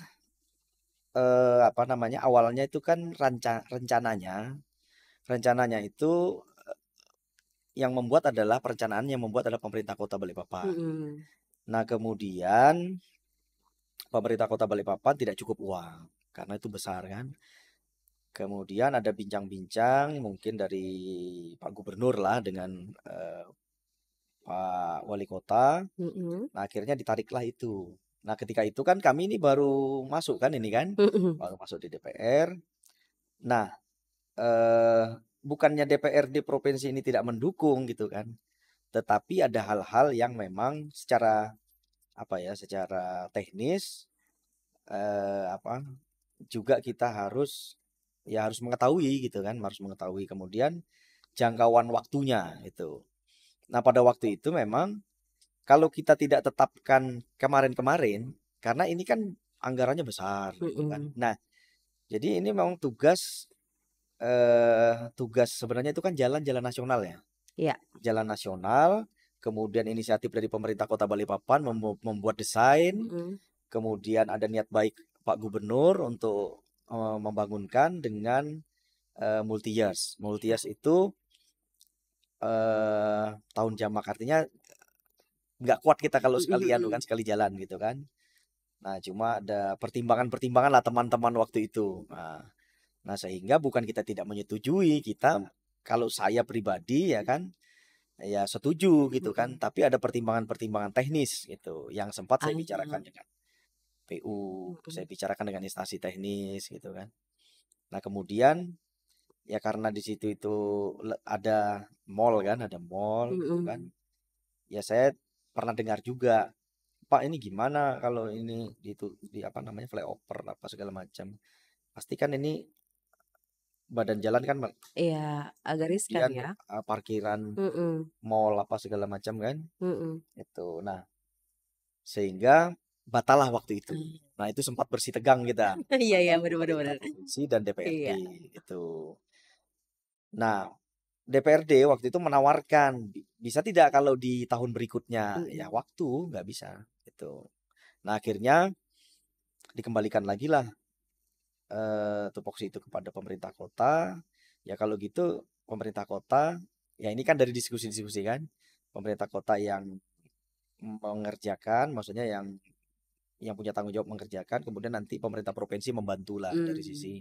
apa namanya, awalnya itu kan rencananya itu yang membuat adalah perencanaan yang membuat adalah pemerintah Kota Balikpapan. Mhm. Nah, kemudian pemerintah Kota Balikpapan tidak cukup uang karena itu besar kan. Kemudian ada bincang-bincang mungkin dari Pak Gubernur lah dengan Pak Wali Kota. Mhm. Nah, akhirnya ditariklah itu. Nah, ketika itu kan kami ini baru masuk kan ini kan, Mhm. baru masuk di DPR. Nah, eh, bukannya DPRD provinsi ini tidak mendukung gitu kan, tetapi ada hal-hal yang memang secara apa ya, secara teknis apa juga kita harus ya harus mengetahui gitu kan, harus mengetahui kemudian jangkauan waktunya itu. Nah, pada waktu itu memang kalau kita tidak tetapkan kemarin-kemarin, karena ini kan anggarannya besar gitu kan. Mhm. Nah, jadi ini memang tugas sebenarnya itu kan jalan-jalan nasional ya. Iya. Jalan nasional, kemudian inisiatif dari pemerintah Kota Balikpapan membuat desain, Mhm. kemudian ada niat baik Pak Gubernur untuk membangunkan dengan multi years. Multi years itu tahun jamak, artinya nggak kuat kita kalau sekali Mhm. kan sekali jalan gitu kan. Nah, cuma ada pertimbangan-pertimbangan lah teman-teman waktu itu. Nah, sehingga bukan kita tidak menyetujui, kita kalau saya pribadi ya kan, ya setuju gitu kan. Mhm. Tapi ada pertimbangan-pertimbangan teknis gitu, yang sempat saya bicarakan Ah. dengan PU, saya Mhm. bicarakan dengan instansi teknis gitu kan. Nah, kemudian ya karena di situ itu ada mall kan, ada mall gitu kan. Mhm. Ya saya pernah dengar juga, Pak ini gimana kalau ini di apa namanya flyover apa segala macam. Pasti kan ini badan jalan kan Iya, agak riskan kemudian ya. parkiran Mhm. mall apa segala macam kan. Mhm. Itu. Nah, sehingga batallah waktu itu. Mmm. Nah, itu sempat bersih tegang kita Iya iya, antara bener bener pemerintah bener. provinsi dan DPRD Iya. itu. Nah, DPRD waktu itu menawarkan bisa tidak kalau di tahun berikutnya, ya Mhm. waktu nggak bisa itu. Nah, akhirnya dikembalikan lagi lah tupoksi itu kepada pemerintah kota. Ya kalau gitu pemerintah kota, ya ini kan dari diskusi-diskusi kan, pemerintah kota yang mengerjakan, maksudnya yang punya tanggung jawab mengerjakan, kemudian nanti pemerintah provinsi membantulah dari Mmm. sisi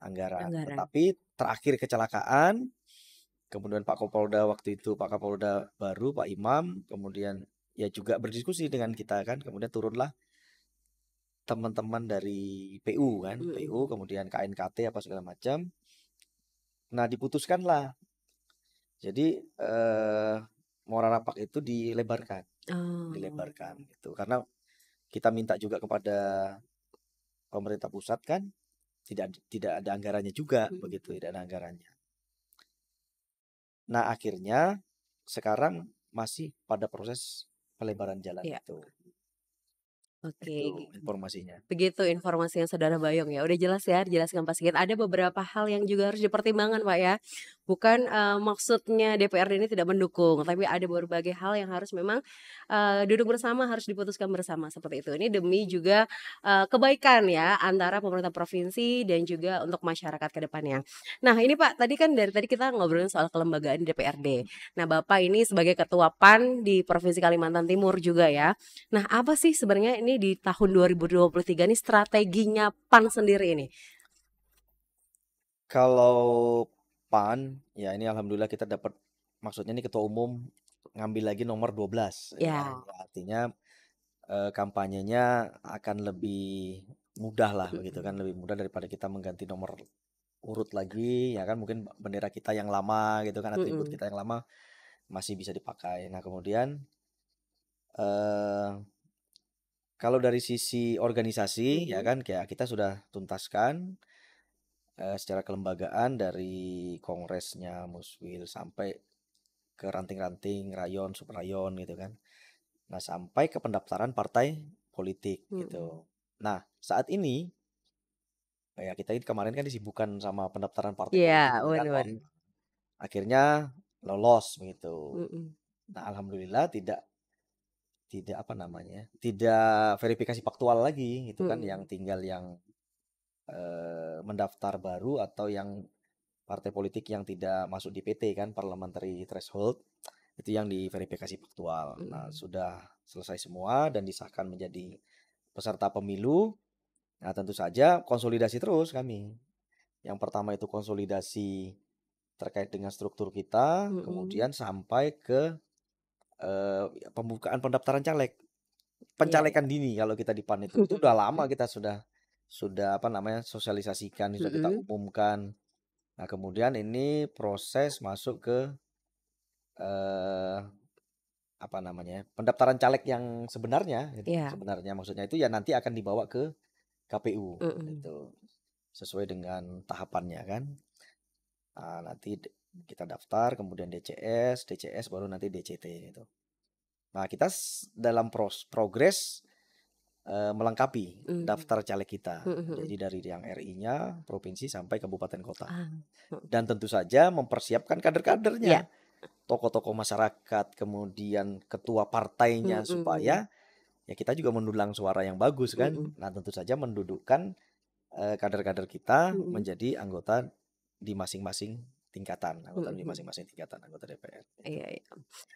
anggaran. Anggaran. Tetapi terakhir kecelakaan, kemudian Pak Kapolda waktu itu, Pak Kapolda baru, Pak Imam, kemudian ya juga berdiskusi dengan kita kan, kemudian turunlah teman-teman dari PU kan, PU, Mhm. kemudian KNKT apa segala macam. Nah, diputuskanlah. Jadi Muara Rapak itu dilebarkan, Oh. gitu. Karena kita minta juga kepada pemerintah pusat kan, tidak ada anggarannya juga Mhm. begitu, tidak ada anggarannya. Nah, akhirnya sekarang masih pada proses pelebaran jalan Iya. itu. Itu Oke. informasinya. Begitu informasi yang Saudara Bayong ya. Udah jelas ya, dijelaskan Pak Sigit. Ada beberapa hal yang juga harus dipertimbangkan Pak ya. Bukan maksudnya DPRD ini tidak mendukung, tapi ada berbagai hal yang harus memang duduk bersama, harus diputuskan bersama seperti itu. Ini demi juga kebaikan ya antara pemerintah provinsi dan juga untuk masyarakat ke depannya. Nah, ini Pak, tadi kan dari tadi kita ngobrolin soal kelembagaan DPRD. Nah, Bapak ini sebagai ketua PAN di Provinsi Kalimantan Timur juga ya. Nah, apa sih sebenarnya ini di tahun 2023 nih strateginya PAN sendiri ini? Kalau PAN, ya ini alhamdulillah kita dapat, maksudnya ini ketua umum ngambil lagi nomor 12 ya. Ya. Ya, artinya kampanyenya akan lebih mudah lah begitu kan, Mhm. lebih mudah daripada kita mengganti nomor urut lagi ya kan, mungkin bendera kita yang lama gitu kan, atribut kita yang lama masih bisa dipakai. Nah kemudian kalau dari sisi organisasi ya kan, kayak kita sudah tuntaskan secara kelembagaan dari kongresnya Muswil sampai ke ranting-ranting rayon, subrayon gitu kan. Nah sampai ke pendaftaran partai politik gitu. Nah saat ini ya kita ini kemarin kan disibukkan sama pendaftaran partai politik gitu kan. benar. Akhirnya lolos begitu. Nah alhamdulillah tidak apa namanya, tidak verifikasi faktual lagi gitu kan, yang tinggal yang mendaftar baru atau yang partai politik yang tidak masuk di PT kan, parliamentary threshold, itu yang diverifikasi faktual. Nah sudah selesai semua dan disahkan menjadi peserta pemilu. Nah tentu saja konsolidasi terus kami. Yang pertama itu konsolidasi terkait dengan struktur kita, kemudian sampai ke pembukaan pendaftaran caleg, pencalekan dini kalau kita di PAN itu udah lama kita sudah apa namanya sosialisasikan, sudah kita umumkan. Nah kemudian ini proses masuk ke apa namanya pendaftaran caleg yang sebenarnya gitu. Sebenarnya maksudnya itu ya nanti akan dibawa ke KPU gitu, sesuai dengan tahapannya kan. Nah, nanti kita daftar, kemudian DCS baru nanti DCT gitu. Nah kita dalam progres melengkapi daftar caleg kita. Jadi dari yang RI-nya, provinsi sampai kabupaten kota. Dan tentu saja mempersiapkan kader-kadernya. Tokoh-tokoh masyarakat, kemudian ketua partainya supaya ya kita juga mendulang suara yang bagus kan. Nah tentu saja mendudukkan kader-kader kita menjadi anggota di masing-masing tingkatan, anggota DPR. Iya.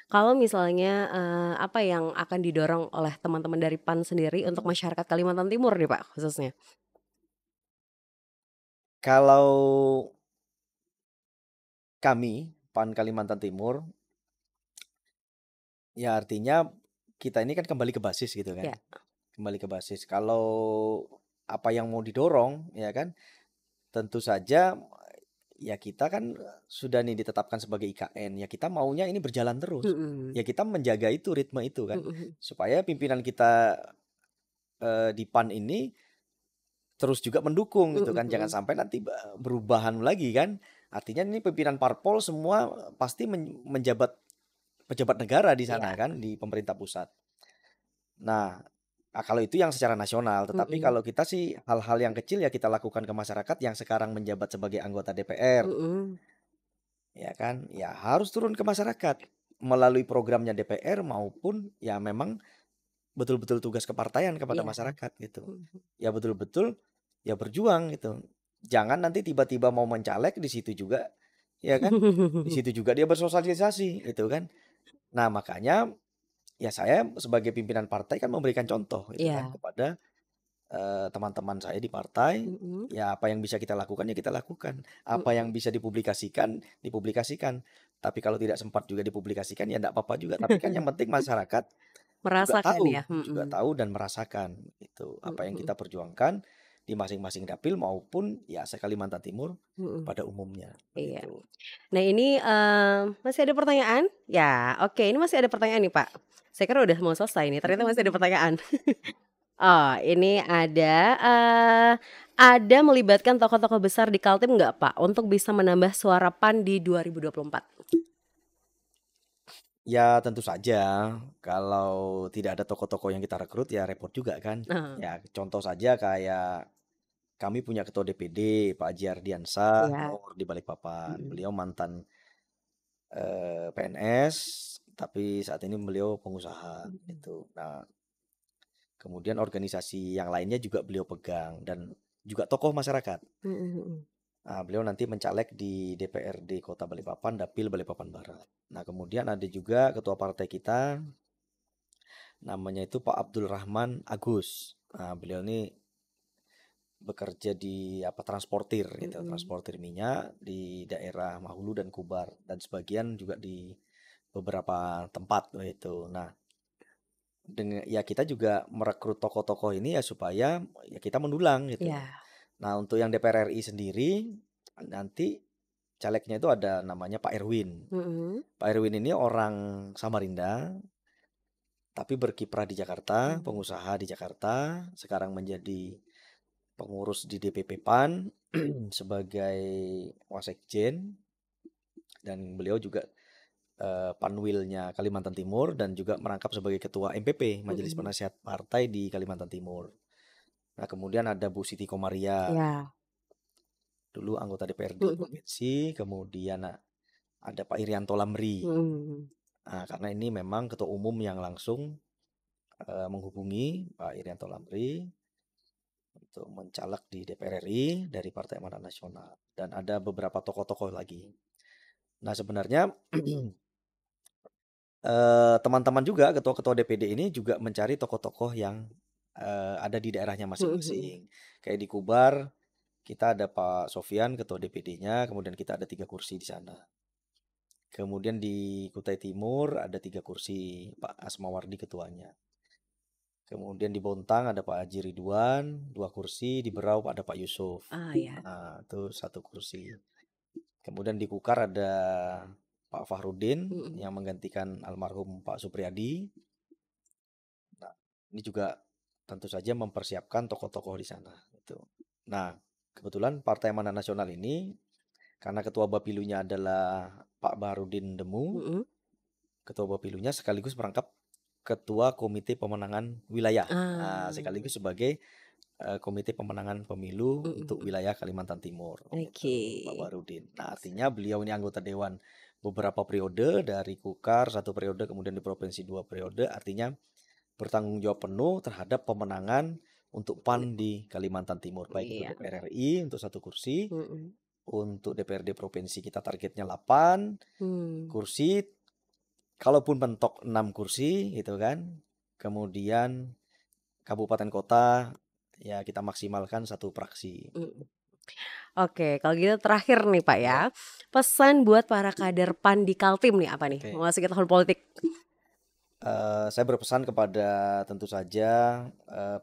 Kalau misalnya apa yang akan didorong oleh teman-teman dari PAN sendiri untuk masyarakat Kalimantan Timur nih Pak khususnya? Kalau kami PAN Kalimantan Timur, ya artinya kita ini kan kembali ke basis gitu kan. Kembali ke basis. Kalau apa yang mau didorong ya kan, tentu saja ya kita kan sudah nih ditetapkan sebagai IKN, ya kita maunya ini berjalan terus. Ya kita menjaga itu, ritme itu kan, supaya pimpinan kita di PAN ini terus juga mendukung gitu kan, jangan sampai nanti berubahan lagi kan. Artinya ini pimpinan parpol semua pasti menjabat pejabat negara di sana kan, di pemerintah pusat. Nah kalau itu yang secara nasional, tetapi kalau kita sih hal-hal yang kecil ya kita lakukan ke masyarakat yang sekarang menjabat sebagai anggota DPR. Ya kan, ya harus turun ke masyarakat melalui programnya DPR maupun ya memang betul-betul tugas kepartaian kepada masyarakat gitu. Ya betul-betul ya berjuang gitu. Jangan nanti tiba-tiba mau mencalek di situ juga ya kan. Di situ juga dia bersosialisasi gitu kan. Nah, makanya ya saya sebagai pimpinan partai kan memberikan contoh gitu kan kepada teman-teman saya di partai. Ya apa yang bisa kita lakukan ya kita lakukan, apa yang bisa dipublikasikan. Tapi kalau tidak sempat juga dipublikasikan ya enggak apa-apa juga, tapi kan yang penting masyarakat merasakan juga tahu dan merasakan itu apa yang kita perjuangkan di masing-masing dapil maupun ya se-Kalimantan Timur pada umumnya. Iya. Nah ini masih ada pertanyaan? Ya oke, ini masih ada pertanyaan nih Pak. Saya kira udah mau selesai nih, ternyata masih ada pertanyaan. Oh ini ada melibatkan tokoh-tokoh besar di Kaltim nggak Pak untuk bisa menambah suara PAN di 2024? Ya tentu saja, kalau tidak ada tokoh-tokoh yang kita rekrut ya repot juga kan. Ya contoh saja kayak kami punya ketua DPD Pak Haji Ardiansah di Balikpapan. Beliau mantan PNS, tapi saat ini beliau pengusaha gitu. Nah kemudian organisasi yang lainnya juga beliau pegang dan juga tokoh masyarakat. Nah, beliau nanti mencaleg di DPRD Kota Balikpapan, Dapil Balikpapan Barat. Nah kemudian ada juga ketua partai kita, namanya itu Pak Abdul Rahman Agus. Nah beliau ini bekerja di transportir gitu, transportir minyak di daerah Mahulu dan Kubar dan sebagian juga di beberapa tempat itu. Nah dengan ya kita juga merekrut tokoh-tokoh ini ya supaya ya kita mendulang gitu. Nah untuk yang DPR RI sendiri nanti calegnya itu ada namanya Pak Erwin. Pak Erwin ini orang Samarinda, tapi berkiprah di Jakarta, pengusaha di Jakarta, sekarang menjadi pengurus di DPP PAN sebagai wasekjen, dan beliau juga Panwilnya Kalimantan Timur dan juga merangkap sebagai ketua MPP, Majelis Penasihat Partai di Kalimantan Timur. Nah, kemudian ada Bu Siti Komaria, dulu anggota DPRD provinsi. Kemudian ada Pak Irianto Lamri. Nah, karena ini memang ketua umum yang langsung menghubungi Pak Irianto Lamri untuk mencalek di DPR RI dari Partai Amanat Nasional, dan ada beberapa tokoh-tokoh lagi. Nah, sebenarnya teman-teman juga ketua-ketua DPD ini juga mencari tokoh-tokoh yang ada di daerahnya masing-masing. Kayak di Kubar kita ada Pak Sofian ketua DPD-nya, kemudian kita ada 3 kursi di sana. Kemudian di Kutai Timur ada 3 kursi, Pak Asmawardi ketuanya. Kemudian di Bontang ada Pak Haji Ridwan 2 kursi, di Berau ada Pak Yusuf. Nah, itu 1 kursi. Kemudian di Kukar ada Pak Fahrudin yang menggantikan almarhum Pak Supriyadi. Nah, ini juga tentu saja mempersiapkan tokoh-tokoh di sana. Nah, kebetulan Partai Amanat Nasional ini, karena ketua Bapilunya adalah Pak Baharudin Demu, ketua Bapilunya sekaligus merangkap ketua Komite Pemenangan Wilayah, sekaligus sebagai Komite Pemenangan Pemilu untuk wilayah Kalimantan Timur, Pak Baharudin. Nah, artinya beliau ini anggota Dewan beberapa periode, dari Kukar 1 periode, kemudian di Provinsi 2 periode, artinya bertanggung jawab penuh terhadap pemenangan untuk PAN di Kalimantan Timur, baik itu DPR RI untuk 1 kursi, untuk DPRD Provinsi kita targetnya 8 kursi, kalaupun mentok 6 kursi gitu kan. Kemudian kabupaten kota ya kita maksimalkan 1 fraksi. Oke, kalau gitu terakhir nih Pak ya, pesan buat para kader PAN di Kaltim nih apa nih? Memasuki tahun politik. Saya berpesan kepada tentu saja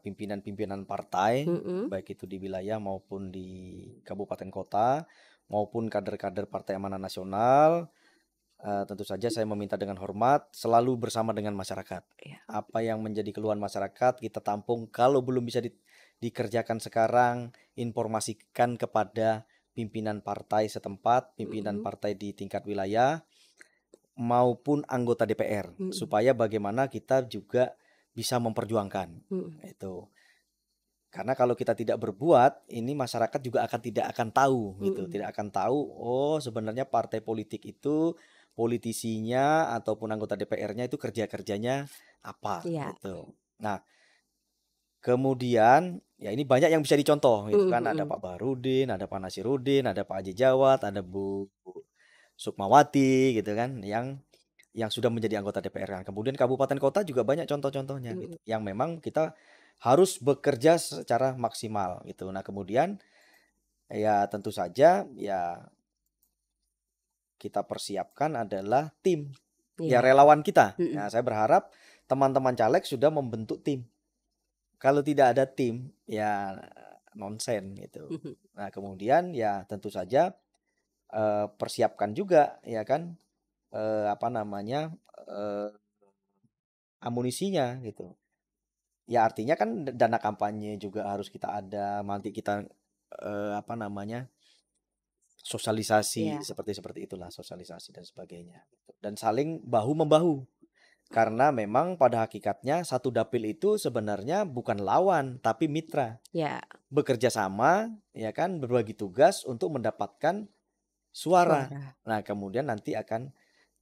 pimpinan-pimpinan partai, baik itu di wilayah maupun di kabupaten kota, maupun kader-kader Partai Amanat Nasional. Tentu saja saya meminta dengan hormat selalu bersama dengan masyarakat. Apa yang menjadi keluhan masyarakat kita tampung, kalau belum bisa dikerjakan sekarang, informasikan kepada pimpinan partai setempat, pimpinan partai di tingkat wilayah maupun anggota DPR, supaya bagaimana kita juga bisa memperjuangkan itu. Karena kalau kita tidak berbuat, ini masyarakat juga tidak akan tahu gitu, tidak akan tahu oh sebenarnya partai politik itu, politisinya ataupun anggota DPR-nya itu kerja-kerjanya apa gitu. Nah, kemudian ya ini banyak yang bisa dicontoh gitu kan, ada Pak Baharudin, ada Pak Nasirudin, ada Pak Haji Jawad, ada Bu Sukmawati gitu kan, yang sudah menjadi anggota DPR. Kemudian kabupaten kota juga banyak contoh-contohnya gitu, yang memang kita harus bekerja secara maksimal gitu. Nah, kemudian ya tentu saja ya kita persiapkan adalah tim, ya relawan kita. Nah, saya berharap teman-teman caleg sudah membentuk tim. Kalau tidak ada tim ya nonsen gitu. Nah, kemudian ya tentu saja persiapkan juga ya kan amunisinya gitu. Ya artinya kan dana kampanye juga harus kita ada, nanti kita sosialisasi seperti itulah, sosialisasi dan sebagainya. Dan saling bahu-membahu. Karena memang pada hakikatnya satu dapil itu sebenarnya bukan lawan tapi mitra. Bekerja sama ya kan, berbagi tugas untuk mendapatkan suara. Nah, kemudian nanti akan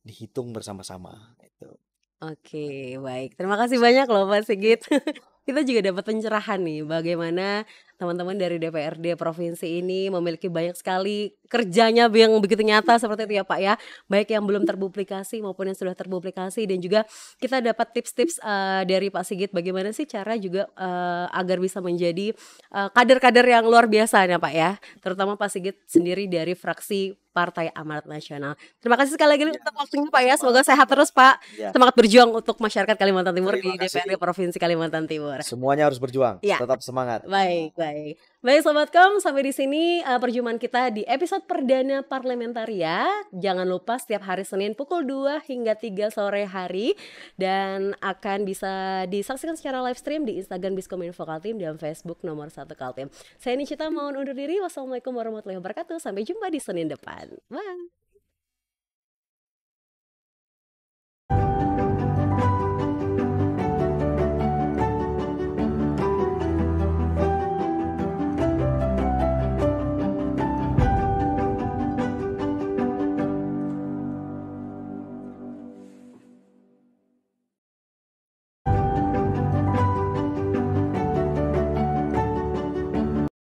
dihitung bersama-sama itu. Oke, baik. Terima kasih banyak loh Pak Sigit. Kita juga dapat pencerahan nih bagaimana teman-teman dari DPRD provinsi ini memiliki banyak sekali kerjanya yang begitu nyata seperti itu ya Pak ya. Baik yang belum terpublikasi maupun yang sudah terpublikasi, dan juga kita dapat tips-tips dari Pak Sigit bagaimana sih cara juga agar bisa menjadi kader-kader yang luar biasa ya Pak ya. Terutama Pak Sigit sendiri dari fraksi Partai Amanat Nasional. Terima kasih sekali lagi untuk waktunya Pak ya. Semoga sehat terus Pak. Semangat berjuang untuk masyarakat Kalimantan Timur di DPRD Provinsi Kalimantan Timur. Semuanya harus berjuang. Tetap semangat. Baik. Baik Sobatkom, sampai di sini perjumpaan kita di episode perdana Parlementaria. Jangan lupa setiap hari Senin pukul 2 hingga 3 sore hari dan akan bisa disaksikan secara live stream di Instagram Biskominfo Kaltim dan Facebook nomor 1 Kaltim. Saya Nicita mohon undur diri. Wassalamualaikum warahmatullahi wabarakatuh. Sampai jumpa di Senin depan. Bye.